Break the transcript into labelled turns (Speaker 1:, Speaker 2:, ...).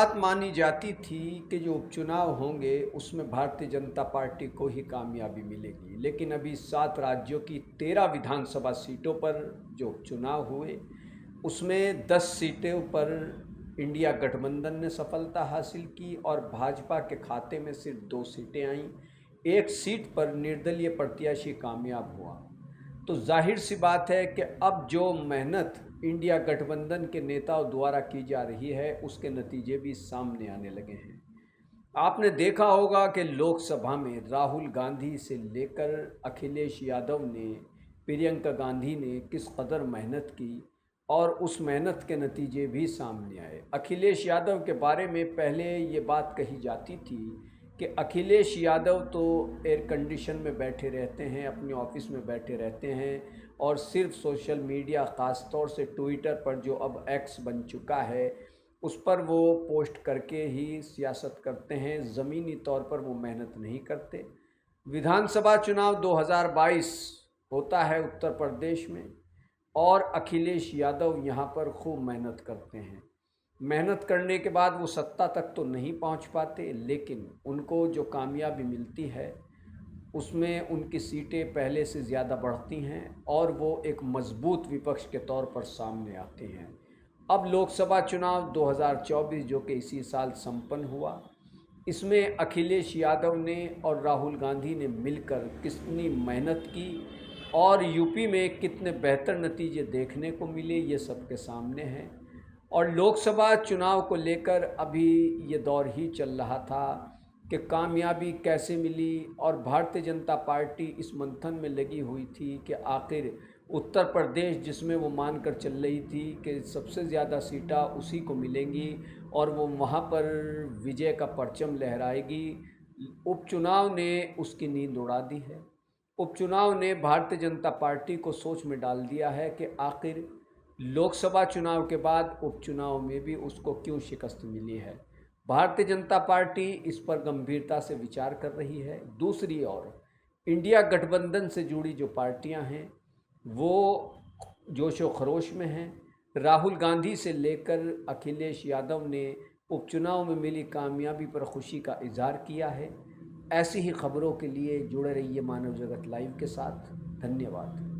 Speaker 1: बात मानी जाती थी कि जो उपचुनाव होंगे उसमें भारतीय जनता पार्टी को ही कामयाबी मिलेगी, लेकिन अभी 7 राज्यों की 13 विधानसभा सीटों पर जो उपचुनाव हुए उसमें 10 सीटों पर इंडिया गठबंधन ने सफलता हासिल की और भाजपा के खाते में सिर्फ 2 सीटें आईं। एक सीट पर निर्दलीय प्रत्याशी कामयाब हुआ। तो जाहिर सी बात है कि अब जो मेहनत इंडिया गठबंधन के नेताओं द्वारा की जा रही है उसके नतीजे भी सामने आने लगे हैं। आपने देखा होगा कि लोकसभा में राहुल गांधी से लेकर अखिलेश यादव ने, प्रियंका गांधी ने किस कदर मेहनत की और उस मेहनत के नतीजे भी सामने आए। अखिलेश यादव के बारे में पहले ये बात कही जाती थी कि अखिलेश यादव तो एयर कंडीशन में बैठे रहते हैं, अपने ऑफिस में बैठे रहते हैं और सिर्फ सोशल मीडिया, ख़ास तौर से ट्विटर पर जो अब एक्स बन चुका है उस पर वो पोस्ट करके ही सियासत करते हैं, ज़मीनी तौर पर वो मेहनत नहीं करते। विधानसभा चुनाव 2022 होता है उत्तर प्रदेश में और अखिलेश यादव यहाँ पर खूब मेहनत करते हैं। मेहनत करने के बाद वो सत्ता तक तो नहीं पहुँच पाते, लेकिन उनको जो कामयाबी मिलती है उसमें उनकी सीटें पहले से ज़्यादा बढ़ती हैं और वो एक मजबूत विपक्ष के तौर पर सामने आते हैं। अब लोकसभा चुनाव 2024 जो कि इसी साल संपन्न हुआ, इसमें अखिलेश यादव ने और राहुल गांधी ने मिलकर कितनी मेहनत की और यूपी में कितने बेहतर नतीजे देखने को मिले, ये सबके सामने है। और लोकसभा चुनाव को लेकर अभी ये दौर ही चल रहा था कि कामयाबी कैसे मिली और भारतीय जनता पार्टी इस मंथन में लगी हुई थी कि आखिर उत्तर प्रदेश, जिसमें वो मानकर चल रही थी कि सबसे ज़्यादा सीटें उसी को मिलेंगी और वो वहाँ पर विजय का परचम लहराएगी, उपचुनाव ने उसकी नींद उड़ा दी है। उपचुनाव ने भारतीय जनता पार्टी को सोच में डाल दिया है कि आखिर लोकसभा चुनाव के बाद उपचुनाव में भी उसको क्यों शिकस्त मिली है। भारतीय जनता पार्टी इस पर गंभीरता से विचार कर रही है। दूसरी ओर इंडिया गठबंधन से जुड़ी जो पार्टियां हैं वो जोशो खरोश में हैं। राहुल गांधी से लेकर अखिलेश यादव ने उपचुनाव में मिली कामयाबी पर खुशी का इजहार किया है। ऐसी ही खबरों के लिए जुड़े रहिए मानव जगत लाइव के साथ। धन्यवाद।